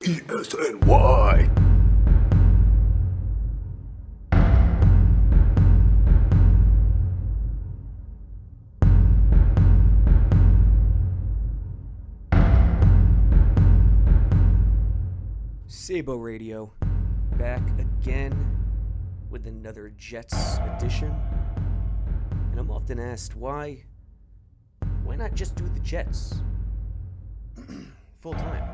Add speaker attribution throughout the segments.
Speaker 1: ESNY.
Speaker 2: Sabo Radio, back again with another Jets edition. And I'm often asked, why not just do the Jets full time?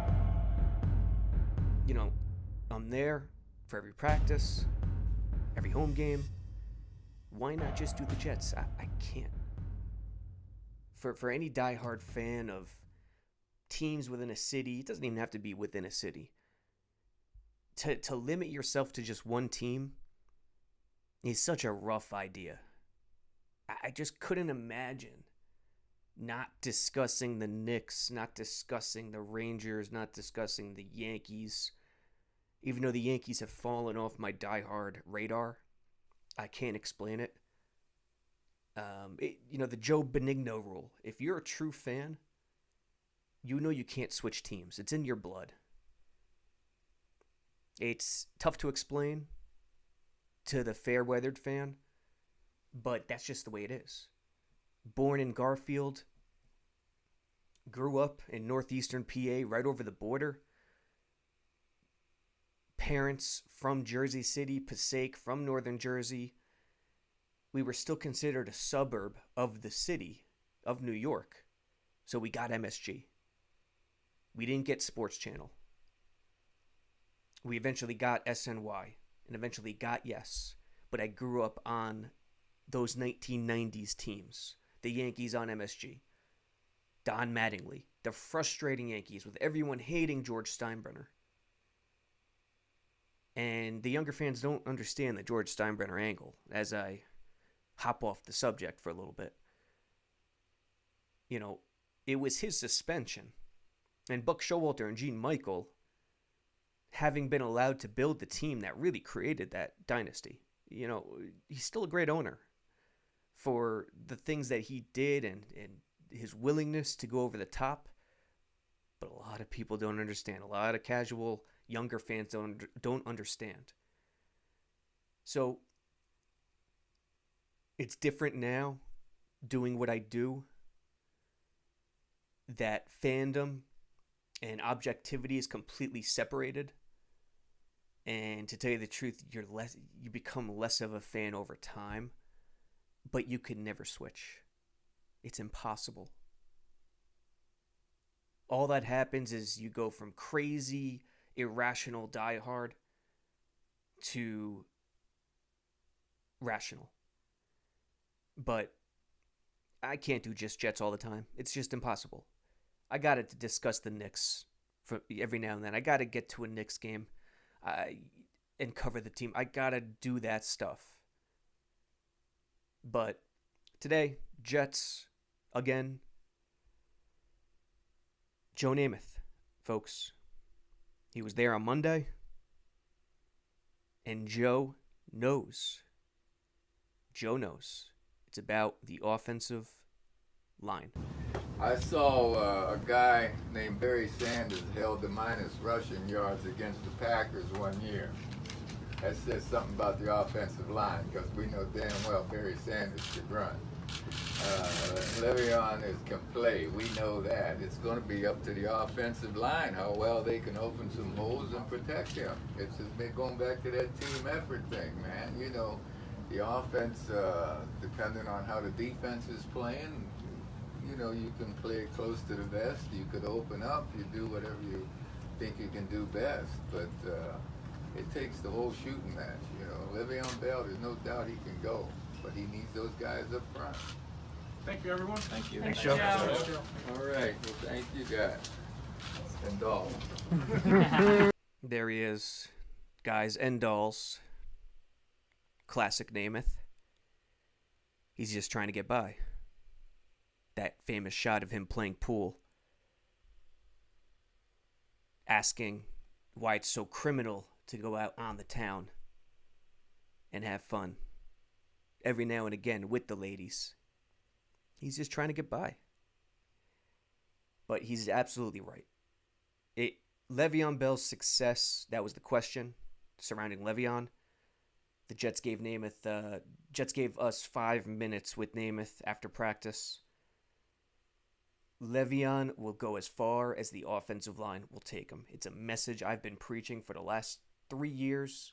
Speaker 2: You know, I'm there for every practice, every home game. Why not just do the Jets? I can't. For any diehard fan of teams within a city, it doesn't even have to be within a city. To limit yourself to just one team is such a rough idea. I just couldn't imagine not discussing the Knicks, not discussing the Rangers, not discussing the Yankees. Even though the Yankees have fallen off my diehard radar, I can't explain it. The Joe Benigno rule. If you're a true fan, you know you can't switch teams. It's in your blood. It's tough to explain to the fair-weathered fan, but that's just the way it is. Born in Garfield, grew up in northeastern PA, right over the border. Parents from Jersey City, Passaic, from northern Jersey. We were still considered a suburb of the city of New York, so we got MSG. We didn't get Sports Channel. We eventually got SNY and eventually got Yes. But I grew up on those 1990s teams. The Yankees on MSG. Don Mattingly. The frustrating Yankees with everyone hating George Steinbrenner. And the younger fans don't understand the George Steinbrenner angle as I hop off the subject for a little bit. You know, it was his suspension. And Buck Showalter and Gene Michael having been allowed to build the team that really created that dynasty. You know, he's still a great owner for the things that he did and his willingness to go over the top. But a lot of people don't understand. A lot of casual younger fans don't understand. So it's different now doing what I do. That fandom and objectivity is completely separated. And to tell you the truth, you become less of a fan over time, but you can never switch. It's impossible. All that happens is you go from crazy, irrational diehard to rational. But I can't do just Jets all the time. It's just impossible. I got to discuss the Knicks for every now and then. I got to get to a Knicks game and cover the team. I got to do that stuff. But today, Jets, again, Joe Namath, folks. He was there on Monday, and Joe knows. Joe knows. It's about the offensive line.
Speaker 3: I saw a guy named Barry Sanders held the minus rushing yards against the Packers one year. That says something about the offensive line because we know damn well Barry Sanders could run. Le'Veon can play. We know that. It's going to be up to the offensive line how well they can open some holes and protect him. It's just been going back to that team effort thing, man. You know, the offense, depending on how the defense is playing, you know, you can play close to the vest. You could open up. You do whatever you think you can do best. But it takes the whole shooting match. You know, Le'Veon Bell, there's no doubt he can go, but he needs those guys up front.
Speaker 4: Thank you, everyone. Thank you.
Speaker 5: Thanks, Joe.
Speaker 3: All right. Well, thank you guys. And dolls.
Speaker 2: There he is, guys and dolls. Classic Namath. He's just trying to get by. That famous shot of him playing pool. Asking why it's so criminal to go out on the town and have fun. Every now and again with the ladies. He's just trying to get by. But he's absolutely right. Le'Veon Bell's success, that was the question surrounding Le'Veon. The Jets gave us 5 minutes with Namath after practice. Le'Veon will go as far as the offensive line will take him. It's a message I've been preaching for the last 3 years.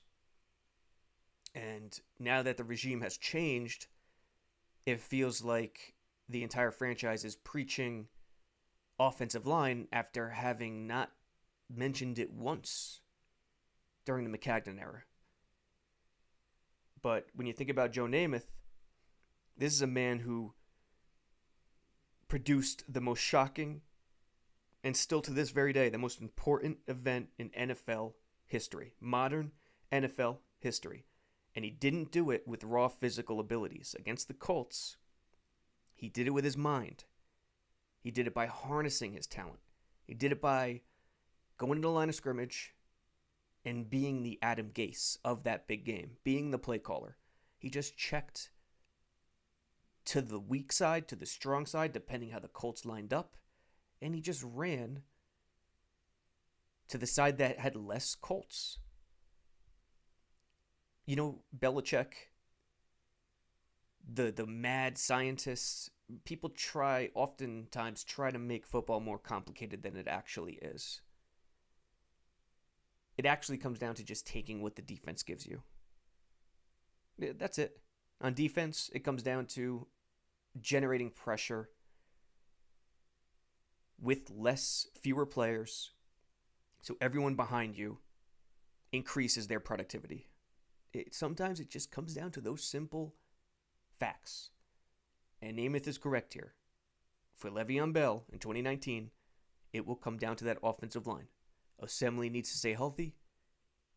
Speaker 2: And now that the regime has changed, it feels like the entire franchise is preaching offensive line after having not mentioned it once during the McCagnon era. But when you think about Joe Namath, this is a man who produced the most shocking, and still to this very day, the most important event in NFL history, modern NFL history. And he didn't do it with raw physical abilities. Against the Colts, he did it with his mind. He did it by harnessing his talent. He did it by going to the line of scrimmage and being the Adam Gase of that big game, being the play caller. He just checked to the weak side, to the strong side, depending how the Colts lined up, and he just ran to the side that had less Colts. You know, Belichick, the mad scientists, people oftentimes try to make football more complicated than it actually is. It actually comes down to just taking what the defense gives you. That's it. On defense, it comes down to generating pressure with fewer players, so everyone behind you increases their productivity. Sometimes it just comes down to those simple facts. And Namath is correct here. For Le'Veon Bell in 2019, it will come down to that offensive line. Assembly needs to stay healthy.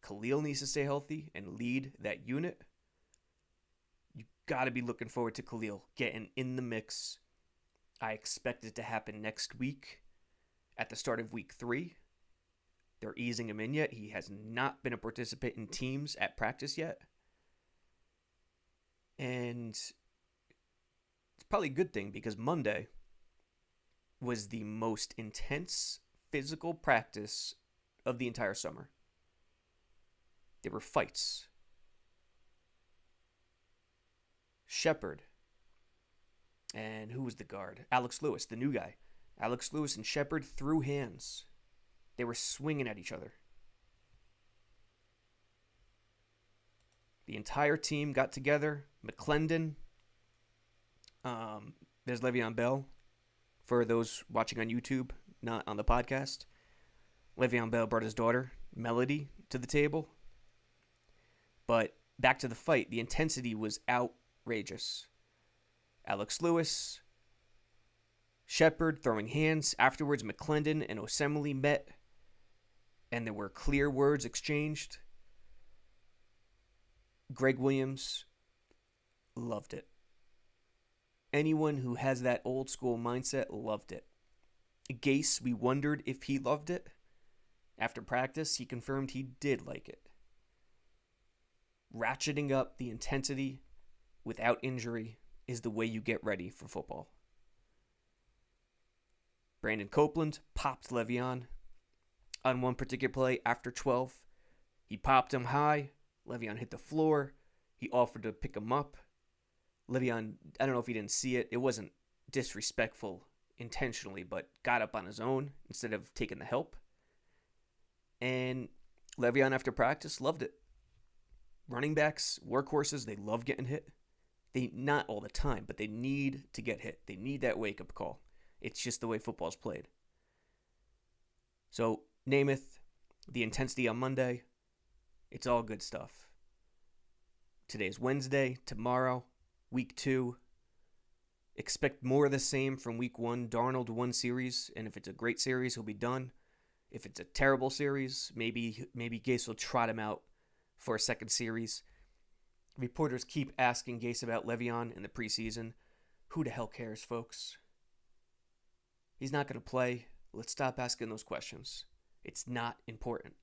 Speaker 2: Khalil needs to stay healthy and lead that unit. You got to be looking forward to Khalil getting in the mix. I expect it to happen next week at the start of week 3. They're easing him in yet. He has not been a participant in teams at practice yet. And it's probably a good thing because Monday was the most intense physical practice of the entire summer. There were fights. Shepard. And who was the guard? Alex Lewis, the new guy. Alex Lewis and Shepard threw hands. They were swinging at each other. The entire team got together. McClendon. There's Le'Veon Bell. For those watching on YouTube, not on the podcast. Le'Veon Bell brought his daughter, Melody, to the table. But back to the fight. The intensity was outrageous. Alex Lewis, Shepard throwing hands. Afterwards, McClendon and Osemele met, and there were clear words exchanged. Greg Williams loved it. Anyone who has that old school mindset loved it. Gase, we wondered if he loved it. After practice, he confirmed he did like it. Ratcheting up the intensity without injury is the way you get ready for football. Brandon Copeland popped Le'Veon on one particular play after 12. He popped him high. Le'Veon hit the floor. He offered to pick him up. Le'Veon, I don't know if he didn't see it. It wasn't disrespectful intentionally, but got up on his own instead of taking the help. And Le'Veon, after practice, loved it. Running backs, workhorses, they love getting hit. They, not all the time, but they need to get hit. They need that wake-up call. It's just the way football's played. So, Namath, the intensity on Monday, it's all good stuff. Today's Wednesday, tomorrow, week 2. Expect more of the same from week 1. Darnold 1 series, and if it's a great series, he'll be done. If it's a terrible series, maybe Gase will trot him out for a second series. Reporters keep asking Gase about Le'Veon in the preseason. Who the hell cares, folks? He's not going to play. Let's stop asking those questions. It's not important.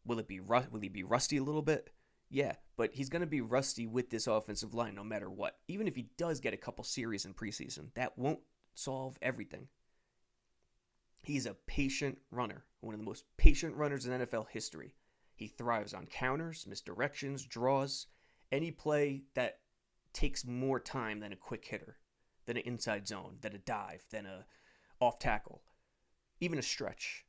Speaker 2: Will he be rusty a little bit? Yeah, but he's going to be rusty with this offensive line no matter what. Even if he does get a couple series in preseason, that won't solve everything. He's a patient runner, one of the most patient runners in NFL history. He thrives on counters, misdirections, draws, any play that takes more time than a quick hitter, than an inside zone, than a dive, than a off tackle, even a stretch.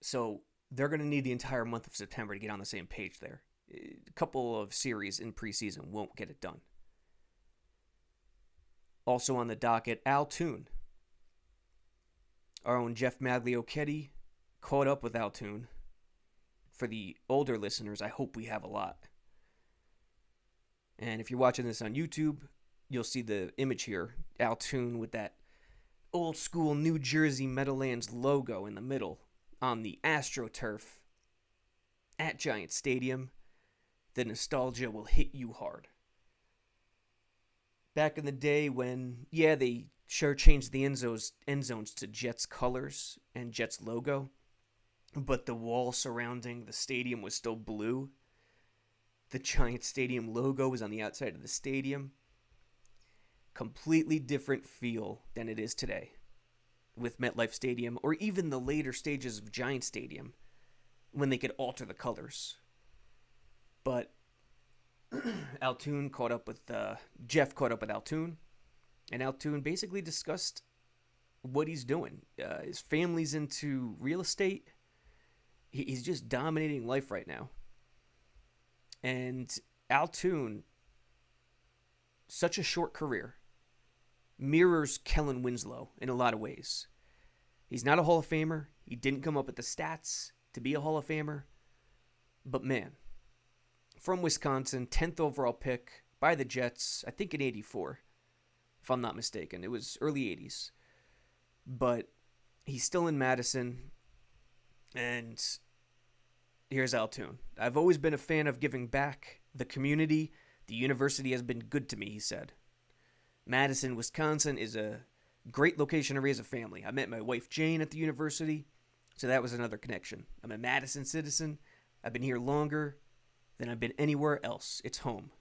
Speaker 2: So they're going to need the entire month of September to get on the same page there. A couple of series in preseason won't get it done. Also on the docket, Toon. Our own Jeff Magliochetti caught up with Toon. For the older listeners, I hope we have a lot. And if you're watching this on YouTube, you'll see the image here. Toon with that old school New Jersey Meadowlands logo in the middle on the AstroTurf at Giant Stadium. The nostalgia will hit you hard. Back in the day when, they sure changed the end zones to Jets colors and Jets logo, but the wall surrounding the stadium was still blue. The Giant Stadium logo was on the outside of the stadium. Completely different feel than it is today with MetLife Stadium, or even the later stages of Giant Stadium when they could alter the colors. But Toon caught up with Jeff caught up with Toon, and Toon basically discussed what he's doing. His family's into real estate. He's just dominating life right now. And Toon, such a short career, mirrors Kellen Winslow in a lot of ways. He's not a Hall of Famer. He didn't come up with the stats to be a Hall of Famer. But man, from Wisconsin, 10th overall pick by the Jets, I think in 84, if I'm not mistaken. It was early 80s. But he's still in Madison, and here's Toon. I've always been a fan of giving back. The community, the university has been good to me, he said. Madison, Wisconsin is a great location to raise a family. I met my wife Jane at the university, so that was another connection. I'm a Madison citizen. I've been here longer than I've been anywhere else. It's home.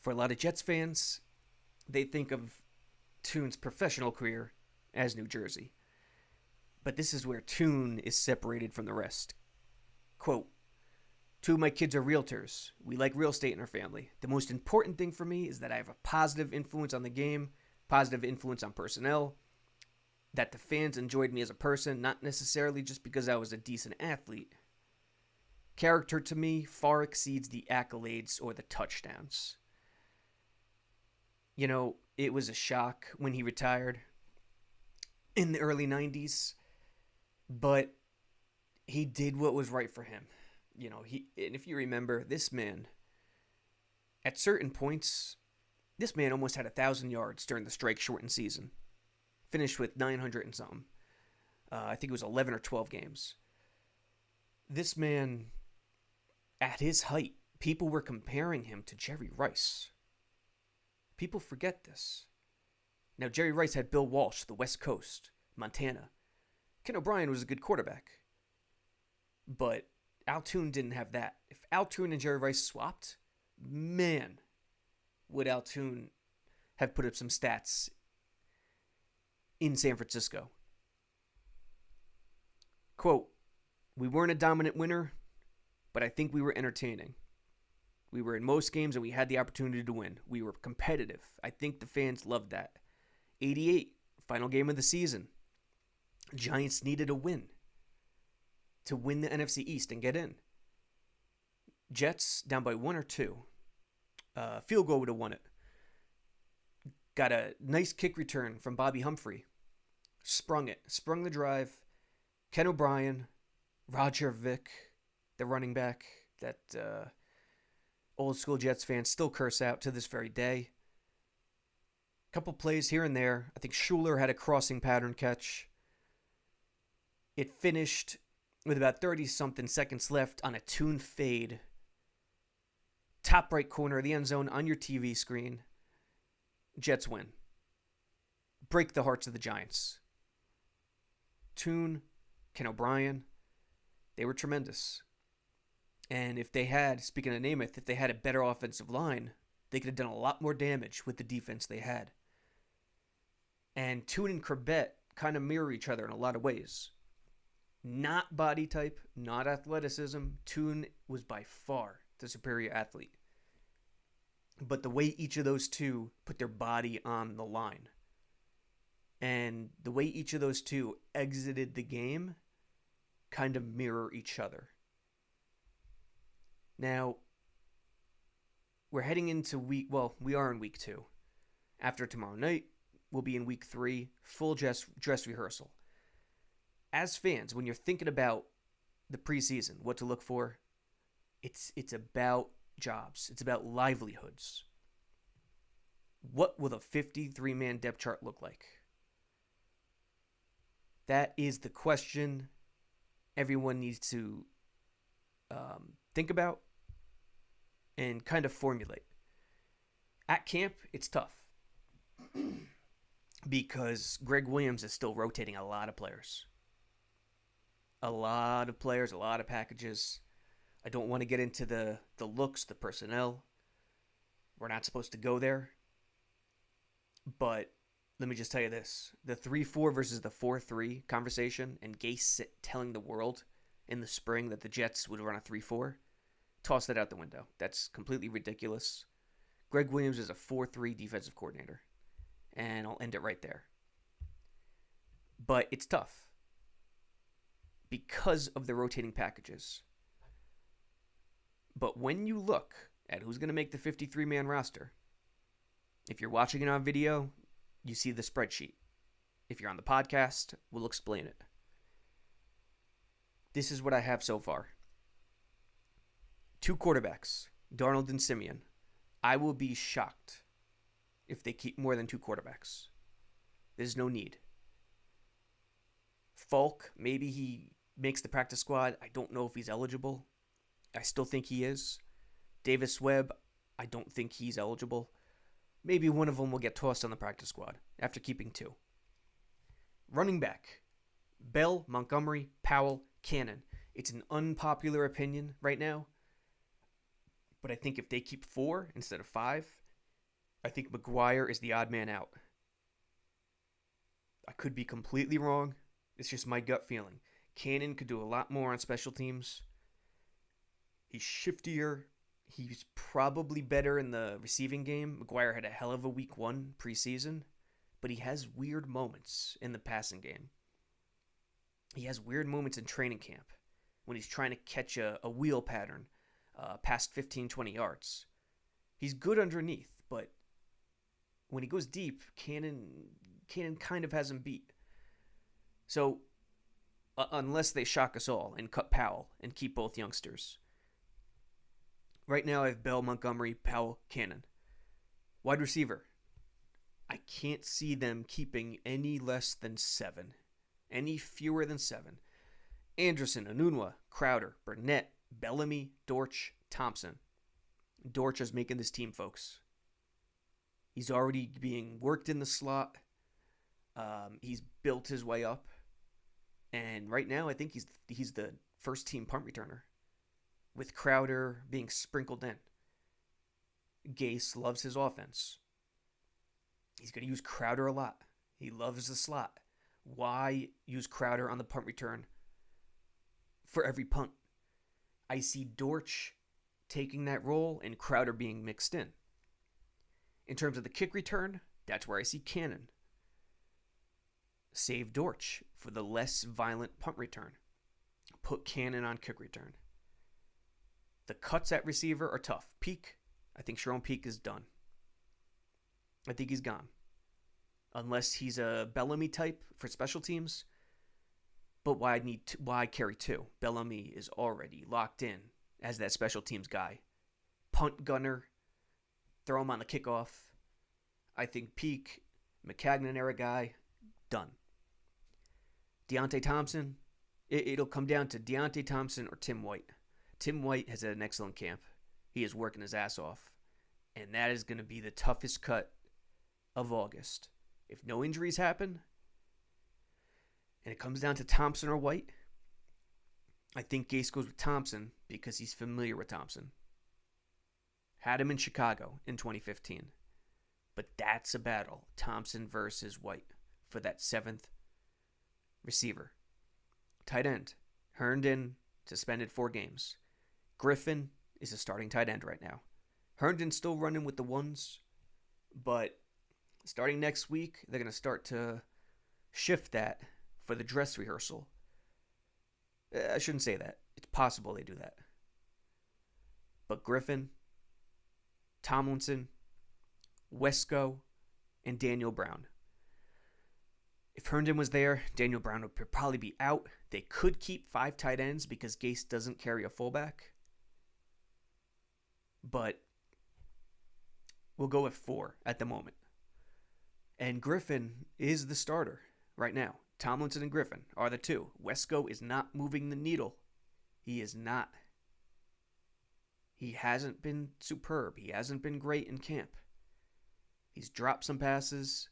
Speaker 2: For a lot of Jets fans, they think of Toon's professional career as New Jersey. But this is where Toon is separated from the rest. Quote, 2 of my kids are realtors. We like real estate in our family. The most important thing for me is that I have a positive influence on the game, positive influence on personnel, that the fans enjoyed me as a person, not necessarily just because I was a decent athlete. Character to me far exceeds the accolades or the touchdowns. You know, it was a shock when he retired in the early 90s, but he did what was right for him. You know, and if you remember, this man, at certain points, this man almost had 1,000 yards during the strike-shortened season. Finished with 900 and something. I think it was 11 or 12 games. This man, at his height, people were comparing him to Jerry Rice. People forget this. Now, Jerry Rice had Bill Walsh, the West Coast, Montana. Ken O'Brien was a good quarterback. But Toon didn't have that. If Toon and Jerry Rice swapped, man, would Toon have put up some stats in San Francisco. Quote, we weren't a dominant winner, but I think we were entertaining. We were in most games and we had the opportunity to win. We were competitive. I think the fans loved that. 88, final game of the season. Giants needed a win to win the NFC East and get in. Jets down by 1 or 2. Field goal would have won it. Got a nice kick return from Bobby Humphrey. Sprung the drive. Ken O'Brien, Roger Vick, the running back that old school Jets fans still curse out to this very day. Couple plays here and there. I think Schuler had a crossing pattern catch. It finished with about 30-something seconds left on a Toon fade. Top right corner of the end zone on your TV screen. Jets win. Break the hearts of the Giants. Toon, Ken O'Brien, they were tremendous. And if they had, speaking of Namath, if they had a better offensive line, they could have done a lot more damage with the defense they had. And Toon and kind of mirror each other in a lot of ways. Not body type, not athleticism. Toon was by far the superior athlete. But the way each of those two put their body on the line and the way each of those two exited the game kind of mirror each other. Now, we're heading into we are in week 2. After tomorrow night, we'll be in week 3, full dress rehearsal. As fans, when you're thinking about the preseason, what to look for, it's about jobs. It's about livelihoods. What will the 53-man depth chart look like? That is the question everyone needs to think about and kind of formulate. At camp, it's tough because Greg Williams is still rotating a lot of players. A lot of players, a lot of packages. I don't want to get into the looks, the personnel. We're not supposed to go there. But let me just tell you this. The 3-4 versus the 4-3 conversation and Gase telling the world in the spring that the Jets would run a 3-4, toss that out the window. That's completely ridiculous. Greg Williams is a 4-3 defensive coordinator. And I'll end it right there. But it's tough because of the rotating packages. But when you look at who's going to make the 53-man roster, if you're watching it on video, you see the spreadsheet. If you're on the podcast, we'll explain it. This is what I have so far. 2 quarterbacks, Darnold and Simeon. I will be shocked if they keep more than 2 quarterbacks. There's no need. Falk, maybe he makes the practice squad. I don't know if he's eligible. I still think he is. Davis Webb, I don't think he's eligible. Maybe one of them will get tossed on the practice squad after keeping 2. Running back, Bell, Montgomery, Powell, Cannon. It's an unpopular opinion right now, but I think if they keep 4 instead of 5, I think McGuire is the odd man out. I could be completely wrong. It's just my gut feeling. Cannon could do a lot more on special teams. He's shiftier. He's probably better in the receiving game. McGuire had a hell of a week 1 preseason, but he has weird moments in the passing game. He has weird moments in training camp when he's trying to catch a wheel pattern past 15, 20 yards. He's good underneath, but when he goes deep, Cannon kind of has him beat. So, unless they shock us all and cut Powell and keep both youngsters. Right now I have Bell, Montgomery, Powell, Cannon. Wide receiver. I can't see them keeping any less than 7. Any fewer than 7. Anderson, Anunwa, Crowder, Burnett, Bellamy, Dortch, Thompson. Dortch is making this team, folks. He's already being worked in the slot. He's built his way up. And right now, I think he's the first team punt returner, with Crowder being sprinkled in. Gase loves his offense. He's going to use Crowder a lot. He loves the slot. Why use Crowder on the punt return for every punt? I see Dortch taking that role and Crowder being mixed in. In terms of the kick return, that's where I see Cannon. Save Dortch for the less violent punt return. Put Cannon on kick return. The cuts at receiver are tough. Peak, I think Sharon Peak is done. I think he's gone. Unless he's a Bellamy type for special teams. But why carry 2? Bellamy is already locked in as that special teams guy. Punt gunner. Throw him on the kickoff. I think Peak, McCagnon era guy, done. Deontay Thompson, it'll come down to Deontay Thompson or Tim White. Tim White has had an excellent camp. He is working his ass off. And that is going to be the toughest cut of August. If no injuries happen, and it comes down to Thompson or White, I think Gase goes with Thompson because he's familiar with Thompson. Had him in Chicago in 2015. But that's a battle. Thompson versus White for that 7th receiver. Tight end, Herndon, suspended 4 games. Griffin is a starting tight end right now. Herndon's still running with the ones, but starting next week, they're going to start to shift that for the dress rehearsal. I shouldn't say that. It's possible they do that. But Griffin, Tomlinson, Wesco, and Daniel Brown. If Herndon was there, Daniel Brown would probably be out. They could keep 5 tight ends because Gase doesn't carry a fullback. But we'll go with 4 at the moment. And Griffin is the starter right now. Tomlinson and Griffin are the 2. Wesco is not moving the needle. He is not. He hasn't been superb. He hasn't been great in camp. He's dropped some passes.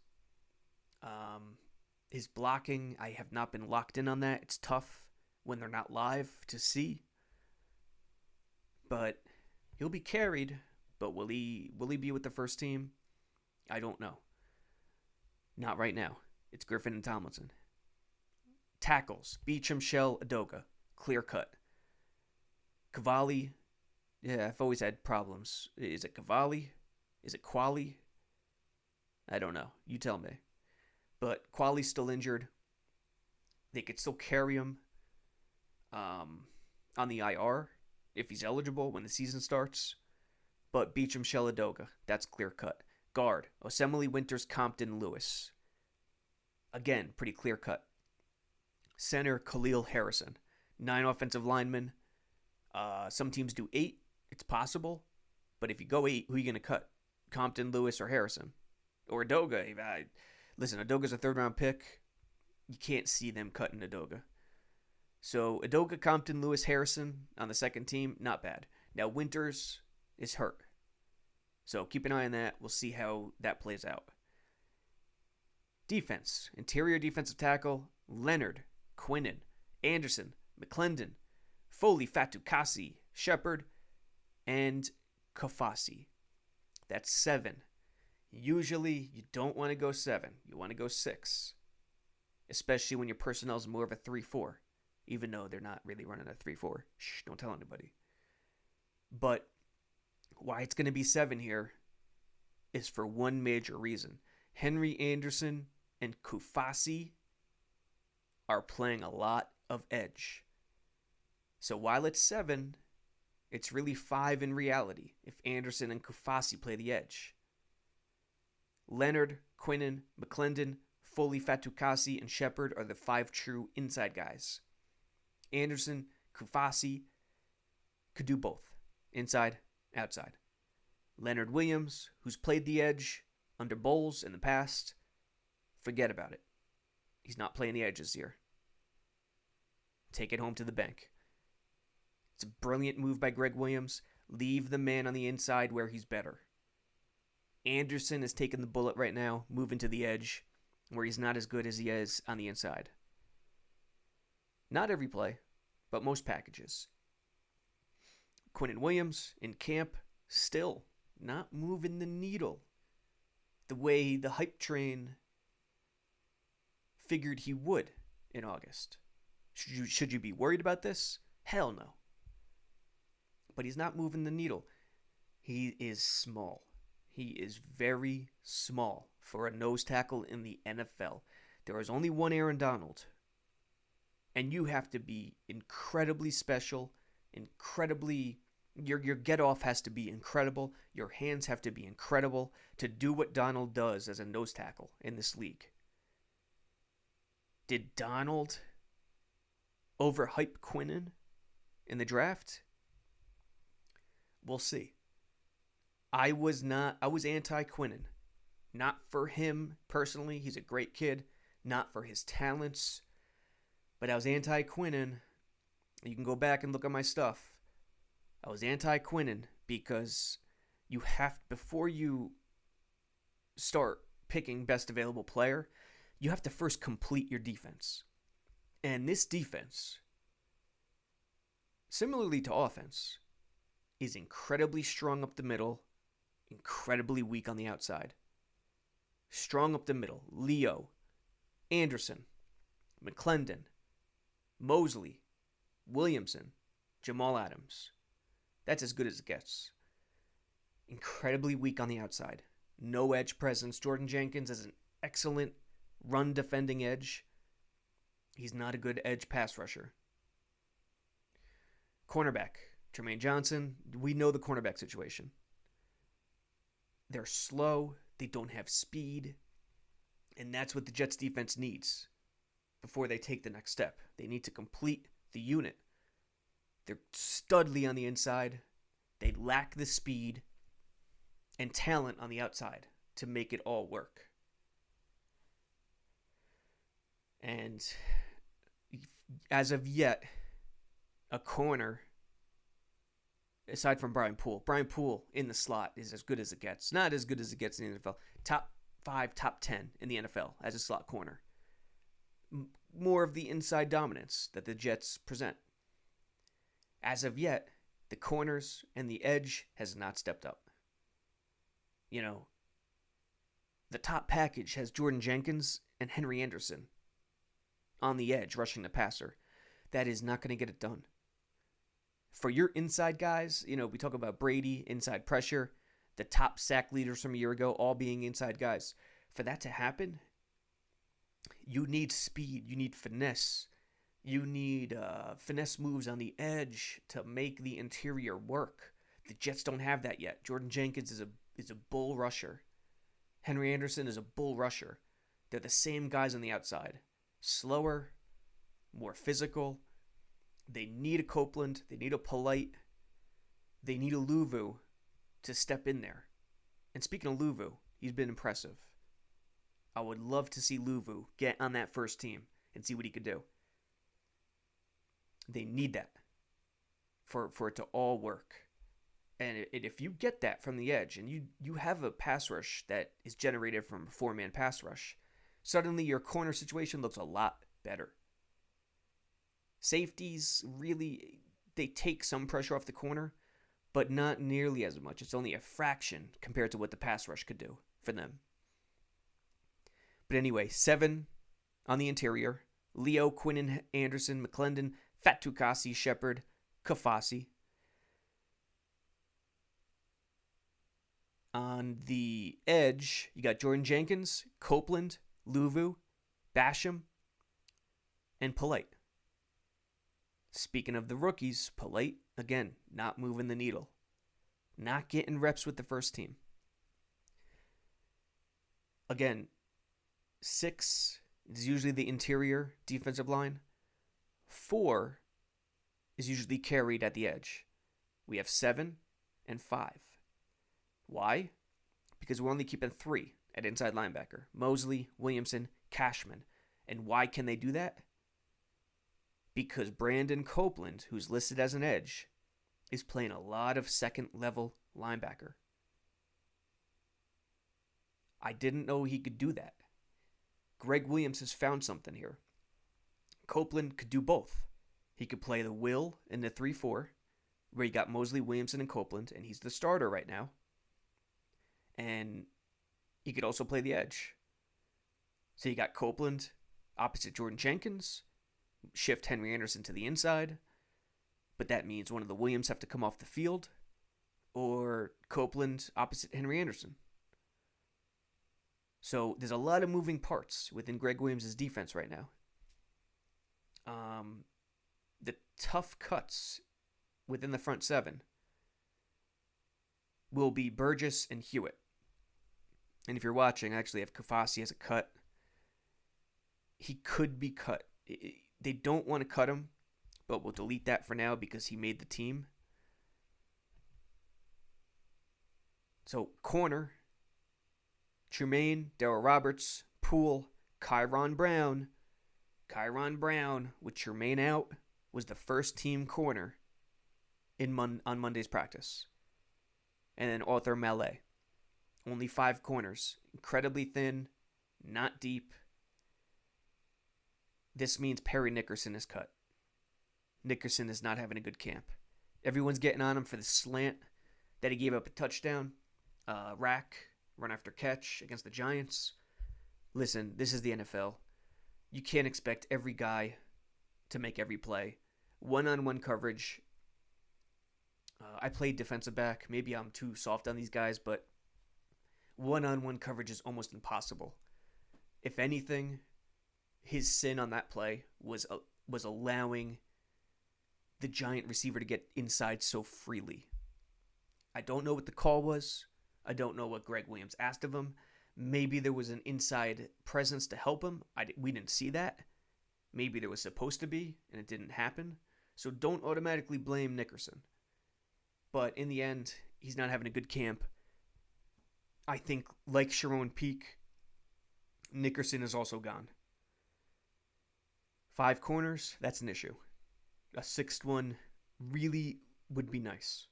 Speaker 2: His blocking, I have not been locked in on that. It's tough when they're not live to see. But he'll be carried. But will he be with the first team? I don't know. Not right now. It's Griffin and Tomlinson. Tackles, Beachum, Shell, Adoga. Clear cut. Cavalli, yeah, I've always had problems. Is it Cavalli? Is it Quali? I don't know. You tell me. But Quali's still injured. They could still carry him on the IR if he's eligible when the season starts. But Beachum, Shell, Adoga. That's clear cut. Guard, Osemele, Winters, Compton, Lewis. Again, pretty clear cut. Center, Khalil Harrison. 9 offensive linemen. Some teams do 8. It's possible. But if you go 8, who are you going to cut? Compton, Lewis, or Harrison? Or Adoga. Listen, Adoga's a 3rd-round pick. You can't see them cutting Adoga. So Adoga, Compton, Lewis, Harrison on the second team, not bad. Now Winters is hurt. So keep an eye on that. We'll see how that plays out. Defense. Interior defensive tackle, Leonard, Quinnen, Anderson, McClendon, Foley, Fatukasi, Shepard, and Kafasi. That's 7. Usually, you don't want to go 7. You want to go 6. Especially when your personnel is more of a 3-4. Even though they're not really running a 3-4. Shh, don't tell anybody. But why it's going to be 7 here is for one major reason. Henry Anderson and Kufasi are playing a lot of edge. So while it's 7, it's really 5 in reality if Anderson and Kufasi play the edge. Leonard, Quinnen, McClendon, Foley, Fatukasi, and Shepard are the 5 true inside guys. Anderson, Kufasi could do both. Inside, outside. Leonard Williams, who's played the edge under Bowles in the past, forget about it. He's not playing the edge this year. Take it home to the bank. It's a brilliant move by Greg Williams. Leave the man on the inside where he's better. Anderson is taking the bullet right now, moving to the edge, where he's not as good as he is on the inside. Not every play, but most packages. Quinnen Williams in camp, still not moving the needle the way the hype train figured he would in August. Should you be worried about this? Hell no. But he's not moving the needle. He is small. He is very small for a nose tackle in the NFL. There is only one Aaron Donald. And you have to be incredibly special, your get-off has to be incredible. Your hands have to be incredible to do what Donald does as a nose tackle in this league. Did Donald overhype Quinnen in the draft? We'll see. I was anti-Quinnen. Not for him personally. He's a great kid. Not for his talents. But I was anti-Quinnen. You can go back and look at my stuff. I was anti-Quinnen because you have, before you start picking best available player, you have to first complete your defense. And this defense, similarly to offense, is incredibly strong up the middle, incredibly weak on the outside. Strong up the middle. Leo, Anderson, McClendon, Mosley, Williamson, Jamal Adams. That's as good as it gets. Incredibly weak on the outside. No edge presence. Jordan Jenkins is an excellent run defending edge. He's not a good edge pass rusher. Cornerback, Jermaine Johnson. We know the cornerback situation. They're slow. They don't have speed. And that's what the Jets defense needs before they take the next step. They need to complete the unit. They're studly on the inside. They lack the speed and talent on the outside to make it all work. And as of yet, a corner, aside from Brian Poole in the slot is as good as it gets. Not as good as it gets in the NFL. Top 5, top 10 in the NFL as a slot corner. More of the inside dominance that the Jets present. As of yet, the corners and the edge has not stepped up. You know, the top package has Jordan Jenkins and Henry Anderson on the edge rushing the passer. That is not going to get it done. For your inside guys, you know, we talk about Brady, inside pressure, the top sack leaders from a year ago, all being inside guys. For that to happen, you need speed, you need finesse. You need finesse moves on the edge to make the interior work. The Jets don't have that yet. Jordan Jenkins is a bull rusher. Henry Anderson is a bull rusher. They're the same guys on the outside. Slower, more physical. They need a Copeland. They need a Polite. They need a Luvu to step in there. And speaking of Luvu, he's been impressive. I would love to see Luvu get on that first team and see what he could do. They need that for it to all work. And if you get that from the edge and you have a pass rush that is generated from a four-man pass rush, suddenly your corner situation looks a lot better. Safeties, really, they take some pressure off the corner, but not nearly as much. It's only a fraction compared to what the pass rush could do for them. But anyway, 7 on the interior. Leo, Quinnen, Anderson, McClendon, Fatukasi, Shepard, Kafasi. On the edge, you got Jordan Jenkins, Copeland, Luvu, Basham, and Polite. Speaking of the rookies, Polite, again, not moving the needle. Not getting reps with the first team. Again, 6 is usually the interior defensive line. 4 is usually carried at the edge. We have 7 and 5. Why? Because we're only keeping 3 at inside linebacker. Mosley, Williamson, Cashman. And why can they do that? Because Brandon Copeland, who's listed as an edge, is playing a lot of second-level linebacker. I didn't know he could do that. Greg Williams has found something here. Copeland could do both. He could play the will in the 3-4, where you got Mosley, Williamson, and Copeland, and he's the starter right now. And he could also play the edge. So you got Copeland opposite Jordan Jenkins, shift Henry Anderson to the inside, but that means one of the Williams have to come off the field, or Copeland opposite Henry Anderson. So there's a lot of moving parts within Greg Williams' defense right now. The tough cuts within the front 7 will be Burgess and Hewitt. And if you're watching, I actually have Kafasi as a cut. He could be cut. They don't want to cut him, but we'll delete that for now because he made the team. So, corner, Tremaine, Darryl Roberts, Poole, Kyron Brown. Kyron Brown, with Tremaine out, was the first team corner on Monday's practice. And then Arthur Mallet. Only 5 corners. Incredibly thin, not deep. This means Perry Nickerson is cut. Nickerson is not having a good camp. Everyone's getting on him for the slant that he gave up a touchdown. Rack, run after catch against the Giants. Listen, this is the NFL. You can't expect every guy to make every play. One-on-one coverage. I played defensive back. Maybe I'm too soft on these guys, but one-on-one coverage is almost impossible. If anything, his sin on that play was allowing the giant receiver to get inside so freely. I don't know what the call was. I don't know what Greg Williams asked of him. Maybe there was an inside presence to help him. We didn't see that. Maybe there was supposed to be, and it didn't happen. So don't automatically blame Nickerson. But in the end, he's not having a good camp. I think, like Sharon Peak, Nickerson is also gone. 5 corners, that's an issue. A 6th one really would be nice.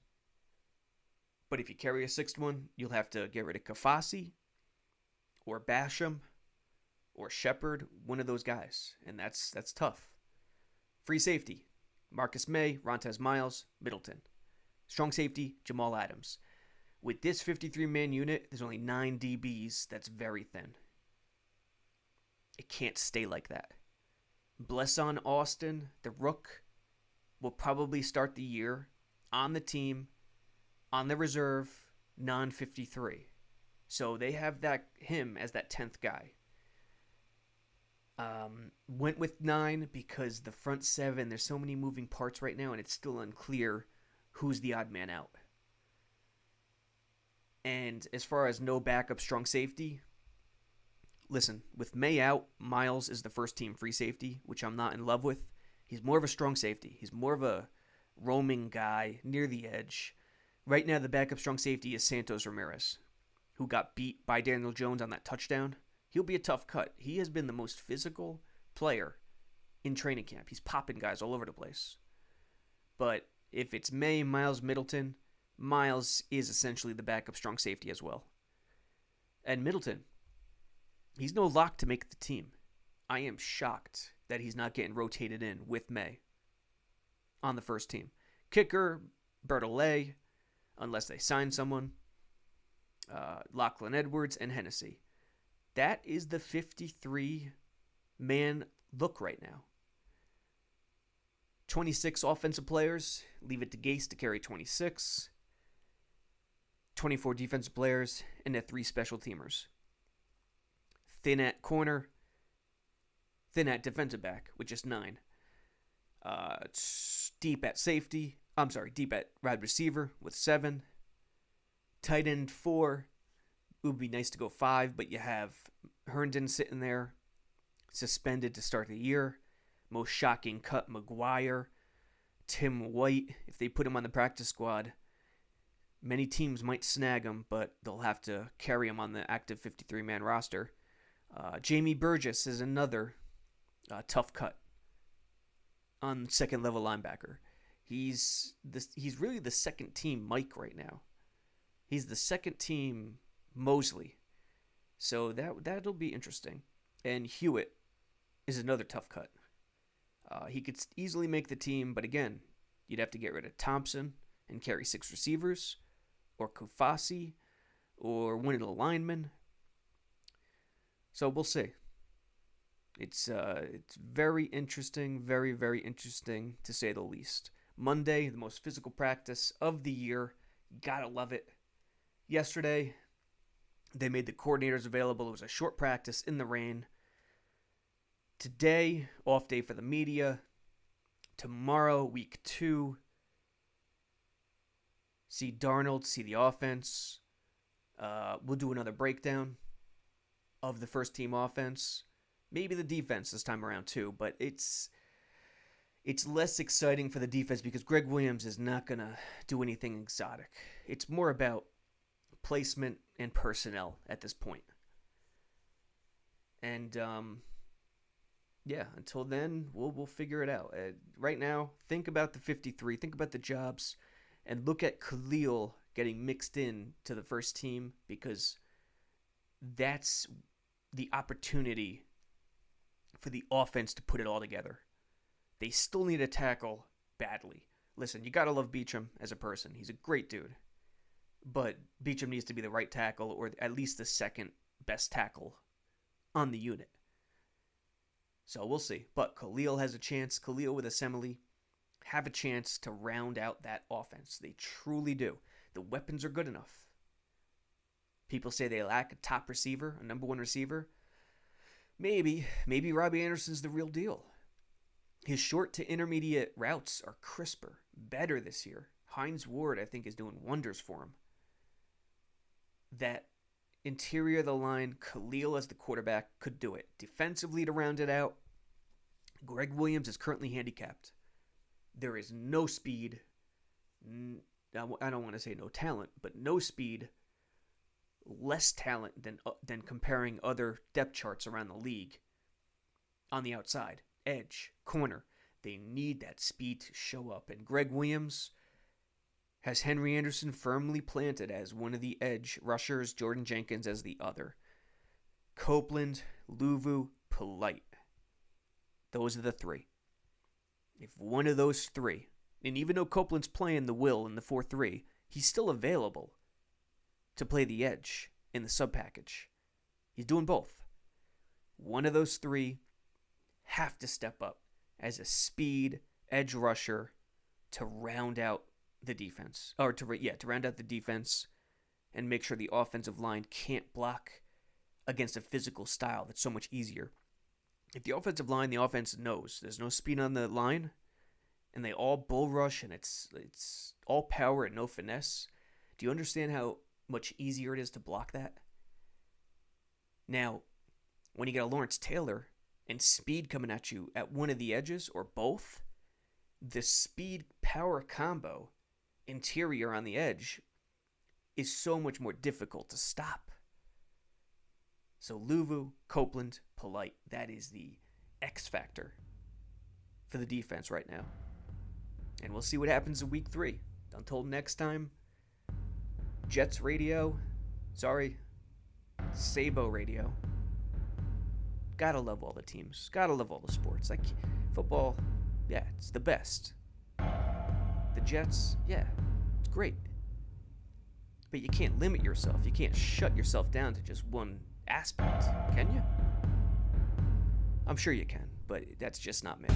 Speaker 2: But if you carry a 6th one, you'll have to get rid of Kafasi or Basham or Shepard, one of those guys. And that's tough. Free safety, Marcus May, Rontez Miles, Middleton. Strong safety, Jamal Adams. With this 53-man unit, there's only 9 DBs. That's very thin. It can't stay like that. Blesson Austin, the Rook, will probably start the year on the team, on the reserve, non-53. So they have him as that 10th guy. Went with 9 because the front 7, there's so many moving parts right now, and it's still unclear who's the odd man out. And as far as no backup strong safety, listen, with May out, Miles is the first team free safety, which I'm not in love with. He's more of a strong safety. He's more of a roaming guy near the edge. Right now, the backup strong safety is Santos Ramirez, who got beat by Daniel Jones on that touchdown. He'll be a tough cut. He has been the most physical player in training camp. He's popping guys all over the place. But if it's May, Miles, Middleton, Miles is essentially the backup strong safety as well. And Middleton, he's no lock to make the team. I am shocked that he's not getting rotated in with May on the first team. Kicker, Bertolet, unless they sign someone. Lachlan Edwards and Hennessy. That is the 53-man look right now. 26 offensive players. Leave it to Gase to carry 26. 24 defensive players and the 3 special teamers. Thin at corner. Thin at defensive back with just 9. Deep at safety. Deep at wide receiver with 7. Tight end 4. It would be nice to go 5, but you have Herndon sitting there, suspended to start the year. Most shocking cut, McGuire. Tim White, if they put him on the practice squad, many teams might snag him, but they'll have to carry him on the active 53-man roster. Jamie Burgess is another tough cut on second-level linebacker. He's really the second team Mike right now. He's the second team Mosley. So that'll be interesting. And Hewitt is another tough cut. He could easily make the team, but again, you'd have to get rid of Thompson and carry 6 receivers, or Kufasi, or one of the linemen. So we'll see. It's very interesting, very, very interesting to say the least. Monday, the most physical practice of the year. Gotta love it. Yesterday, they made the coordinators available. It was a short practice in the rain. Today, off day for the media. Tomorrow, week 2. See Darnold, see the offense. We'll do another breakdown of the first team offense. Maybe the defense this time around too, but it's less exciting for the defense because Greg Williams is not going to do anything exotic. It's more about placement and personnel at this point. And until then, we'll figure it out. Right now, think about the 53, think about the jobs, and look at Khalil getting mixed in to the first team because that's the opportunity for the offense to put it all together. They still need a tackle badly. Listen, you got to love Beachum as a person. He's a great dude. But Beachum needs to be the right tackle or at least the second best tackle on the unit. So we'll see. But Khalil has a chance. Khalil with Assembly have a chance to round out that offense. They truly do. The weapons are good enough. People say they lack a top receiver, a number one receiver. Maybe Robbie Anderson's the real deal. His short to intermediate routes are crisper, better this year. Hines Ward, I think, is doing wonders for him. That interior of the line, Khalil as the quarterback could do it. Defensively to round it out, Greg Williams is currently handicapped. There is no speed. I don't want to say no talent, but no speed. Less talent than comparing other depth charts around the league. On the outside, edge, corner, they need that speed to show up. And Greg Williams has Henry Anderson firmly planted as one of the edge rushers, Jordan Jenkins as the other. Copeland, Luvu, Polite. Those are the three. If one of those three, and even though Copeland's playing the will in the 4-3, he's still available to play the edge in the sub package. He's doing both. One of those three have to step up as a speed edge rusher to round out the defense, or to round out the defense and make sure the offensive line can't block against a physical style that's so much easier. If the offensive line, the offense knows there's no speed on the line, and they all bull rush, and it's all power and no finesse, do you understand how much easier it is to block that? Now, when you got a Lawrence Taylor and speed coming at you at one of the edges or both, the speed-power combo interior on the edge is so much more difficult to stop. So Luvu, Copeland, Polite, that is the X factor for the defense right now. And we'll see what happens in week 3. Until next time, Jets Radio, Sabo Radio. Gotta love all the teams. Gotta love all the sports. Like football, yeah, it's the best. The Jets, yeah, it's great. But you can't limit yourself. You can't shut yourself down to just one aspect, can you? I'm sure you can, but that's just not me.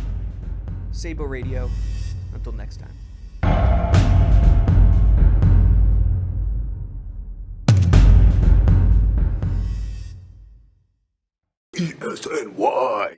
Speaker 2: Sabo Radio. Until next time.
Speaker 1: ESNY.